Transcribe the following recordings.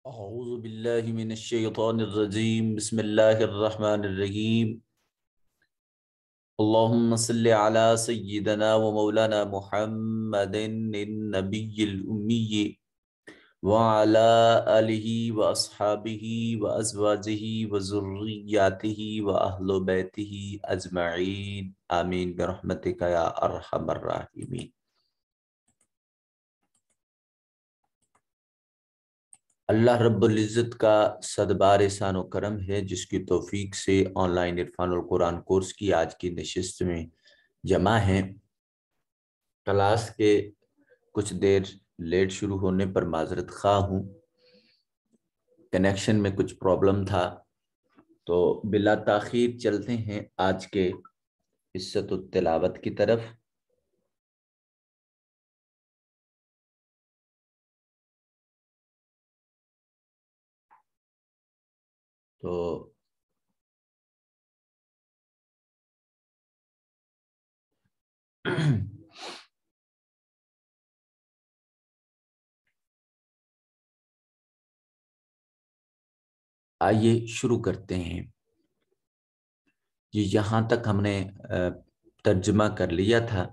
اعوذ باللہ من الشیطان الرجیم بسم اللہ الرحمن الرحیم اللہم صلی علی سیدنا و مولانا محمد النبی الامی وعلی آلہ و اصحابہ و ازواجہ و ذریاتہ و اہل بیتہ اجمعین آمین برحمتک یا ارحم الراحمین۔ اللہ رب العزت کا صدبار احسان و کرم ہے جس کی توفیق سے آن لائن عرفان القرآن کورس کی آج کی نشست میں جمع ہیں۔ کلاس کے کچھ دیر لیٹ شروع ہونے پر معذرت خواہ ہوں، کنیکشن میں کچھ پرابلم تھا، تو بلا تاخیر چلتے ہیں آج کے حصۃ التلاوت کی طرف۔ تو آئیے شروع کرتے ہیں۔ یہاں تک ہم نے ترجمہ کر لیا تھا،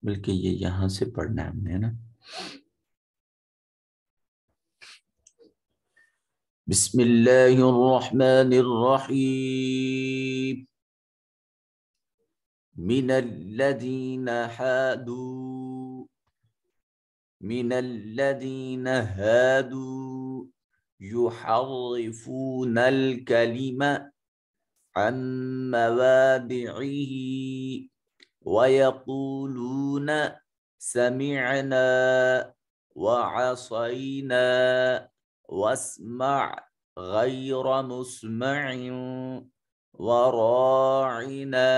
بلکہ یہ یہاں سے پڑھنا ہے ہم نے نا۔ بسم اللہ الرحمن الرحیم۔ من الذین هادوا يحرفون الكلم عن مواضعه ويقولون سمعنا وعصينا واسمع غير مسمع وراعنا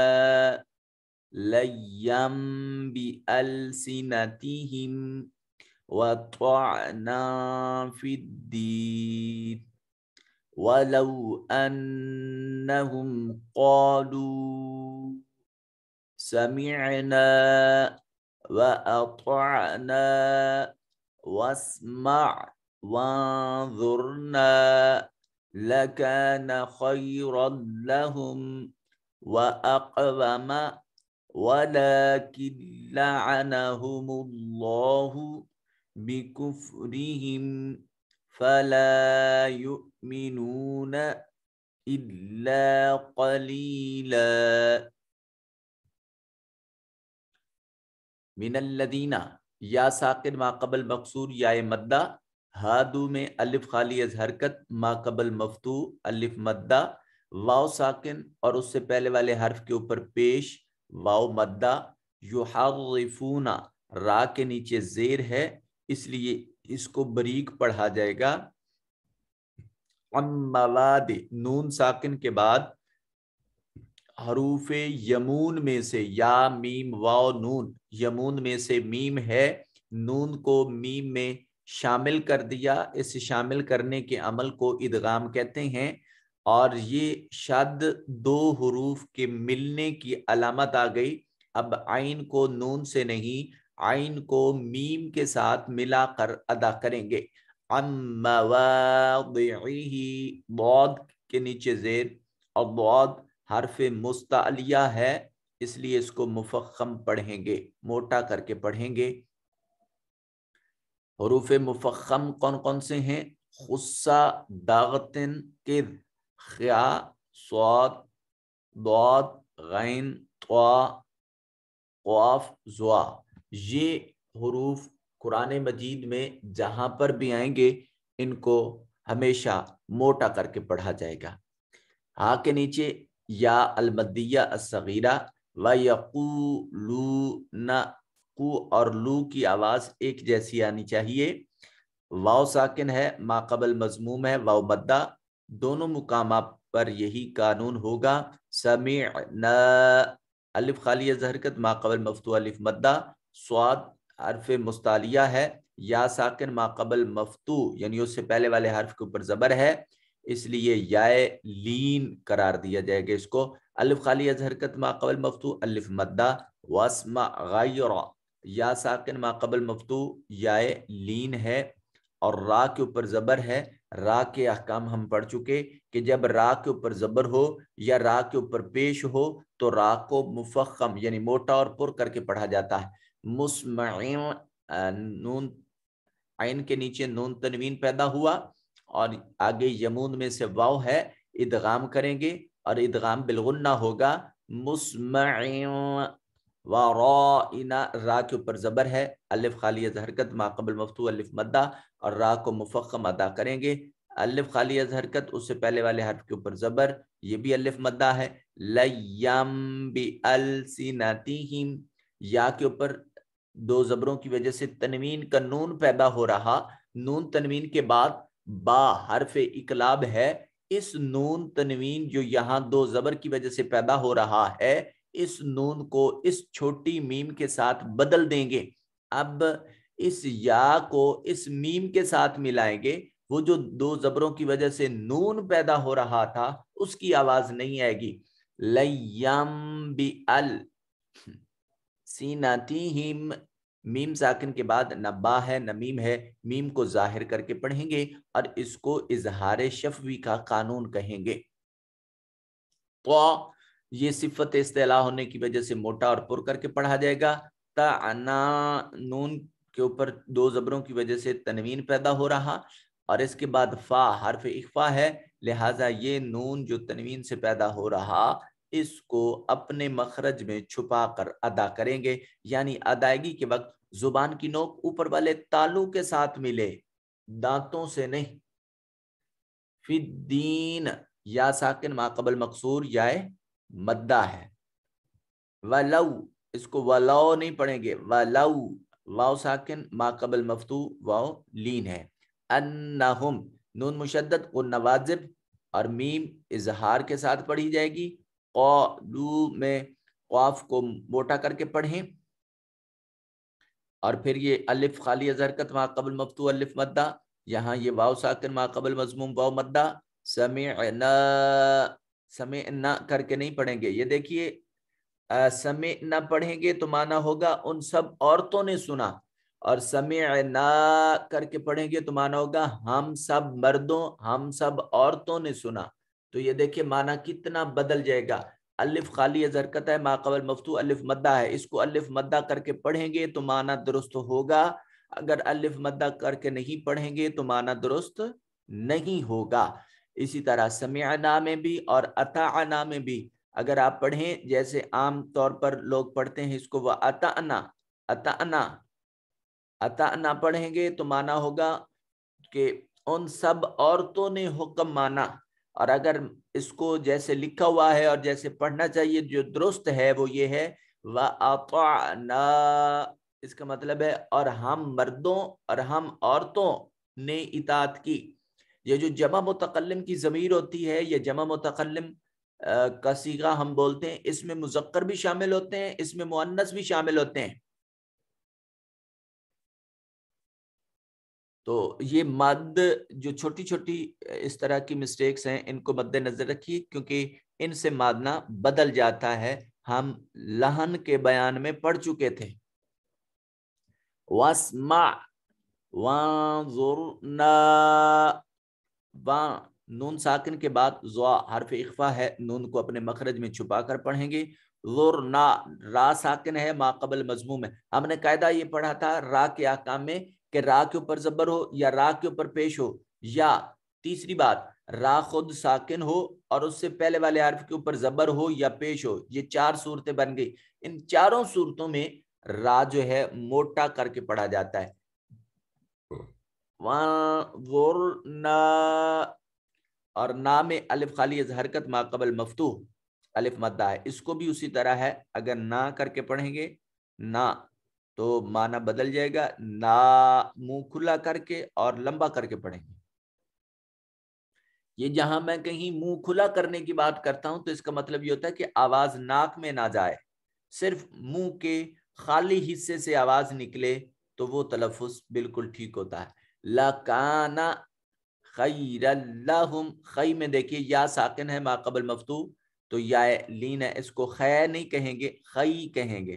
ليا بألسنتهم وطعنا في الدين ولو أنهم قالوا سمعنا وأطعنا واسمع وانظرنا لكان خيرا لهم وأقوم ولكن لعنهم الله بكفرهم فلا يؤمنون إلا قليلا۔ من الذین یا ساکن ما قبل مقصور یا مدہ، ہادو میں الف خالی از حرکت ما قبل مفتو الف مدہ، واو ساکن اور اس سے پہلے والے حرف کے اوپر پیش واو مدہ، یحرفون را کے نیچے زیر ہے اس لیے اس کو بریک پڑھا جائے گا۔ مواد نون ساکن کے بعد حروف یمون میں سے یا میم واو نون، یمون میں سے میم ہے، نون کو میم میں شامل کر دیا، اس شامل کرنے کے عمل کو ادغام کہتے ہیں، اور یہ شد دو حروف کے ملنے کی علامت آ گئی۔ اب عین کو نون سے نہیں، عین کو میم کے ساتھ ملا کر ادا کریں گے۔ عن مواضعہ، ضاد کے نیچے زیر، اور ضاد حرف مستعلیہ ہے اس لیے اس کو مفخم پڑھیں گے، موٹا کر کے پڑھیں گے۔ حروف مفخم کون کون سے ہیں؟ خصہ، داغتن، کر، خیا، صاد، ضاد، غین، طا، قاف، زوا۔ یہ حروف قرآن مجید میں جہاں پر بھی آئیں گے ان کو ہمیشہ موٹا کر کے پڑھا جائے گا۔ ہاں کے نیچے یا المدیہ الصغیرہ، وَيَقُولُونَ، قو اور لو کی آواز ایک جیسی آنی چاہیے۔ واو ساکن ہے، ما قبل مضموم ہے، واو مدہ، دونوں مقامات پر یہی قانون ہوگا۔ سمعنا الف خالی از حرکت ما قبل مفتوح الف مدہ، صاد حرف مستعلیہ ہے، یا ساکن ما قبل مفتوح یعنی اس سے پہلے والے حرف کے اوپر زبر ہے اس لیے یائے لین قرار دیا جائے گا اس کو۔ الف خالی از حرکت ما قبل مفتوح الف مدہ، واسمع غیر یا ساکن ما قبل مفتوح یا لین ہے اور را کے اوپر زبر ہے. را کے احکام ہم پڑھ چکے کہ جب را کے اوپر زبر ہو یا را کے اوپر پیش ہو تو را کو مفخم یعنی موٹا اور پر کر کے پڑھا جاتا ہے. مسمعین نون عین کے نیچے نون تنوین پیدا ہوا اور آگے یمون میں سے واو ہے, ادغام کریں گے اور ادغام بالغنہ ہوگا. مسمعین ورائنا را کے اوپر زبر ہے, الف خالی از حرکت ما قبل مفتوح الف مدہ اور را کو مفخم ادا کریں گے. الف خالی از حرکت اس سے پہلے والے حرف کے اوپر زبر, یہ بھی الف مدہ ہے. لیم بِأَلْسِنَتِهِمْ یا کے اوپر دو زبروں کی وجہ سے تنوین کا نون پیدا ہو رہا, نون تنوین کے بعد با حرف اقلاب ہے, اس نون تنوین جو یہاں دو زبر کی وجہ سے پیدا ہو رہا ہے اس نون کو اس چھوٹی میم کے ساتھ بدل دیں گے. اب اس یا کو اس میم کے ساتھ ملائیں گے, وہ جو دو زبروں کی وجہ سے نون پیدا ہو رہا تھا اس کی آواز نہیں آئے گی. لَيَّمْ بِأَلْ سِنَتِهِمْ میم ساکن کے بعد نہ با ہے نہ میم ہے, میم کو ظاہر کر کے پڑھیں گے اور اس کو اظہار شفوی کا قانون کہیں گے. تو یہ صفت استعلاء ہونے کی وجہ سے موٹا اور پر کر کے پڑھا جائے گا. تعنا نون کے اوپر دو زبروں کی وجہ سے تنوین پیدا ہو رہا اور اس کے بعد فا حرف اخفا ہے, لہٰذا یہ نون جو تنوین سے پیدا ہو رہا اس کو اپنے مخرج میں چھپا کر ادا کریں گے, یعنی ادائیگی کے وقت زبان کی نوک اوپر والے تالو کے ساتھ ملے, دانتوں سے نہیں. فی الدین یا ساکن ما قبل مقصور یا مدہ ہے. ولو اس کو ولو نہیں پڑھیں گے, ولو واو ساکن ما قبل مفتوح واو لین ہے. انہم نون مشدد غنہ واجب اور میم اظہار کے ساتھ پڑھی جائے گی. قالو میں قاف کو موٹا کر کے پڑھیں اور پھر یہ الف خالی از حرکت ما قبل مفتوح الف مدہ, یہاں یہ واو ساکن ما قبل مضموم واو مدہ. سمعنا سمعنا کر کے نہیں پڑھیں گے, یہ دیکھیے سمعنا پڑھیں گے تو معنی ہوگا ان سب عورتوں نے سنا, اور سمعنا کر کے پڑھیں گے تو معنی ہوگا ہم سب مردوں ہم سب عورتوں نے سنا. تو یہ دیکھیے معنی کتنا بدل جائے گا. الف خالی از حرکت ہے ما قبل مفتوح الف مدہ ہے, اس کو الف مدہ کر کے پڑھیں گے تو معنی درست ہوگا, اگر الف مدہ کر کے نہیں پڑھیں گے تو معنی درست نہیں ہوگا. اسی طرح سمعنا میں بھی اور اطعنا میں بھی اگر آپ پڑھیں جیسے عام طور پر لوگ پڑھتے ہیں اس کو وہ اطعنا اطعنا اطعنا پڑھیں گے تو معنی ہوگا کہ ان سب عورتوں نے حکم مانا, اور اگر اس کو جیسے لکھا ہوا ہے اور جیسے پڑھنا چاہیے جو درست ہے وہ یہ ہے وَأَطَعْنَا, اس کا مطلب ہے اور ہم مردوں اور ہم عورتوں نے اطاعت کی. یہ جو جمع متکلم کی ضمیر ہوتی ہے یہ جمع متکلم کا صیغہ ہم بولتے ہیں, اس میں مذکر بھی شامل ہوتے ہیں اس میں مؤنث بھی شامل ہوتے ہیں. تو یہ مد جو چھوٹی چھوٹی اس طرح کی مسٹیکس ہیں ان کو مد نظر رکھیے کیونکہ ان سے مادنا بدل جاتا ہے, ہم لہن کے بیان میں پڑھ چکے تھے. وَاسْمَعْ وَانظُرْنَا نون ساکن کے بعد زوا حرف اخفا ہے, نون کو اپنے مخرج میں چھپا کر پڑھیں گے. ظُرْنَا را ساکن ہے ما قبل مضموم ہے. ہم نے قاعدہ یہ پڑھا تھا را کے احکام میں کہ را کے اوپر زبر ہو یا را کے اوپر پیش ہو, یا تیسری بات را خود ساکن ہو اور اس سے پہلے والے حرف کے اوپر زبر ہو یا پیش ہو. یہ چار صورتیں بن گئی. ان چاروں صورتوں میں را جو ہے موٹا کر کے پڑھا جاتا ہے. وَانظُرْنَا اور نا میں الف خالی از حرکت ما قبل مفتوح الف مدہ ہے, اس کو بھی اسی طرح ہے, اگر نا کر کے پڑھیں گے نا تو معنی بدل جائے گا, نا منہ کھلا کر کے اور لمبا کر کے پڑھیں گے. یہ جہاں میں کہیں منہ کھلا کرنے کی بات کرتا ہوں تو اس کا مطلب یہ ہوتا ہے کہ آواز ناک میں نہ جائے, صرف منہ کے خالی حصے سے آواز نکلے تو وہ تلفظ بالکل ٹھیک ہوتا ہے. لَكَانَ خَيْرًا لَهُمْ, خی میں دیکھیے یا ساکن ہے ما قبل مفتوح تو یا لین ہے, اس کو خے نہیں کہیں گے خی کہیں گے.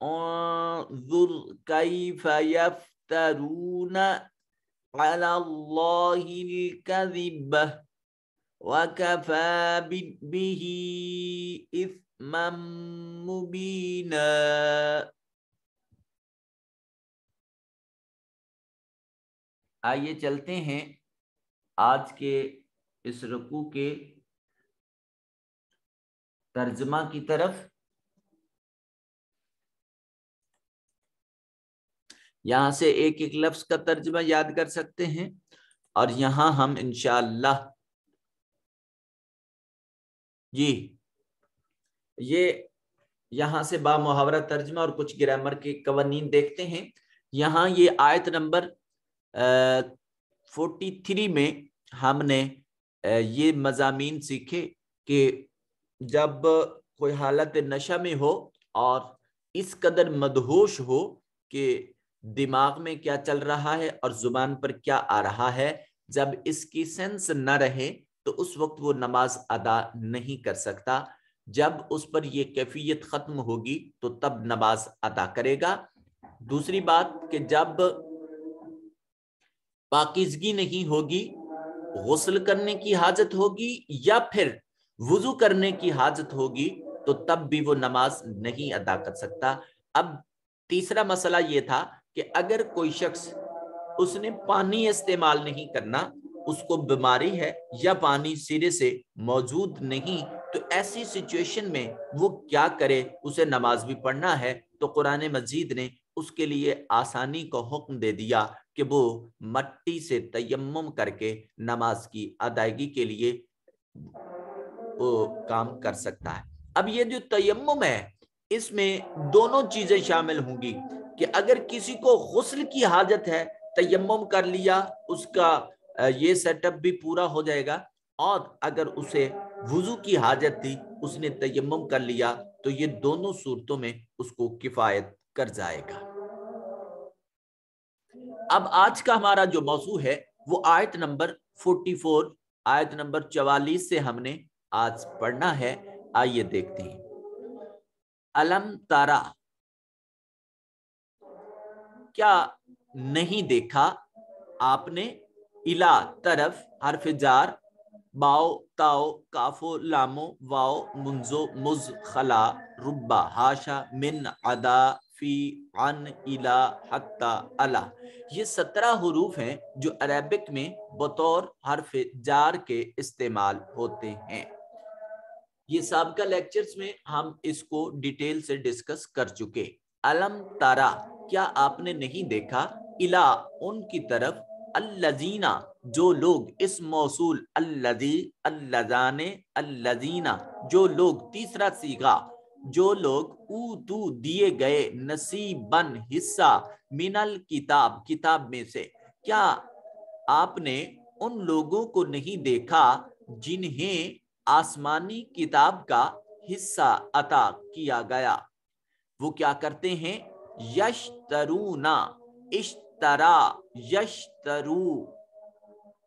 انظر كيف يفترون على الله الكذب وكفى به إثما مبينا. آئیے چلتے ہیں آج کے اس رکوع کے ترجمہ کی طرف. یہاں سے ایک ایک لفظ کا ترجمہ یاد کر سکتے ہیں اور یہاں ہم انشاءاللہ یہ یہاں سے با محاورہ ترجمہ اور کچھ گرامر کے قوانین دیکھتے ہیں. یہاں یہ آیت نمبر 43 میں ہم نے یہ مضامین سیکھے کہ جب کوئی حالت نشہ میں ہو اور اس قدر مدہوش ہو کہ دماغ میں کیا چل رہا ہے اور زبان پر کیا آ رہا ہے، جب اس کی سینس نہ رہے تو اس وقت وہ نماز ادا نہیں کر سکتا. جب اس پر یہ کیفیت ختم ہوگی تو تب نماز ادا کرے گا. دوسری بات کہ جب پاکیزگی نہیں ہوگی، غسل کرنے کی حاجت ہوگی یا پھر وضو کرنے کی حاجت ہوگی تو تب بھی وہ نماز نہیں ادا کر سکتا. اب تیسرا مسئلہ یہ تھا کہ اگر کوئی شخص اس نے پانی استعمال نہیں کرنا، اس کو بیماری ہے یا پانی سرے سے موجود نہیں، تو ایسی سچویشن میں وہ کیا کرے؟ اسے نماز بھی پڑھنا ہے تو قرآن مجید نے اس کے لیے آسانی کو حکم دے دیا کہ وہ مٹی سے تیمم کر کے نماز کی ادائیگی کے لیے وہ کام کر سکتا ہے. اب یہ جو تیمم ہے اس میں دونوں چیزیں شامل ہوں گی کہ اگر کسی کو غسل کی حاجت ہے تیمم کر لیا، اس کا یہ سیٹ اپ بھی پورا ہو جائے گا، اور اگر اسے وضو کی حاجت تھی اس نے تیمم کر لیا تو یہ دونوں صورتوں میں اس کو کفایت کر جائے گا. اب آج کا ہمارا جو موضوع ہے وہ آیت نمبر 44 آیت نمبر 44 سے ہم نے آج پڑھنا ہے. آئیے دیکھتے ہیں. علم تارا، کیا نہیں دیکھا آپ نے، الا طرف، حرف جار، باؤ تاؤ کافو لامو واؤ منزو مز خلا ربا ہاشا من عدا فی عن الا حتی الا. یہ 17 حروف ہیں جو عربک میں بطور حرف جار کے استعمال ہوتے ہیں. یہ سابقہ لیکچرز میں ہم اس کو ڈیٹیل سے ڈسکس کر چکے. علم تارا، کیا آپ نے نہیں دیکھا، الا ان کی طرف، الذین جو لوگ، اس موصول الذی اللذان الذین جو لوگ، تیسرا صیغہ جو لوگ، اوتو دیے گئے، نصیباً حصہ، من الکتاب کتاب میں سے. کیا آپ نے ان لوگوں کو نہیں دیکھا جنہیں آسمانی کتاب کا حصہ عطا کیا گیا؟ وہ کیا کرتے ہیں؟ یشترونا، اشترا یشترو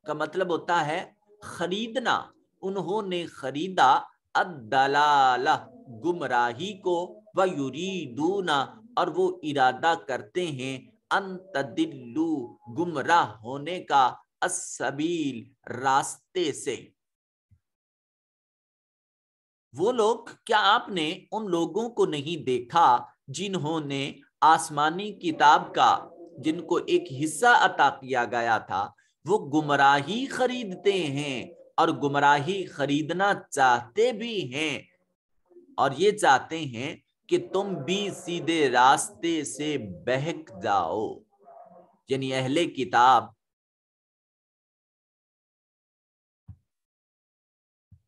کا مطلب ہوتا ہے خریدنا. انہوں نے خریدا الدلالہ گمراہی کو، ویریدون اور وہ ارادہ کرتے ہیں ان تدلو گمراہ ہونے کا، السبیل راستے سے. وہ لوگ، کیا آپ نے ان لوگوں کو نہیں دیکھا جنہوں نے آسمانی کتاب کا، جن کو ایک حصہ عطا کیا گیا تھا، وہ گمراہی خریدتے ہیں اور گمراہی خریدنا چاہتے بھی ہیں، اور یہ چاہتے ہیں کہ تم بھی سیدھے راستے سے بہک جاؤ. یعنی اہل کتاب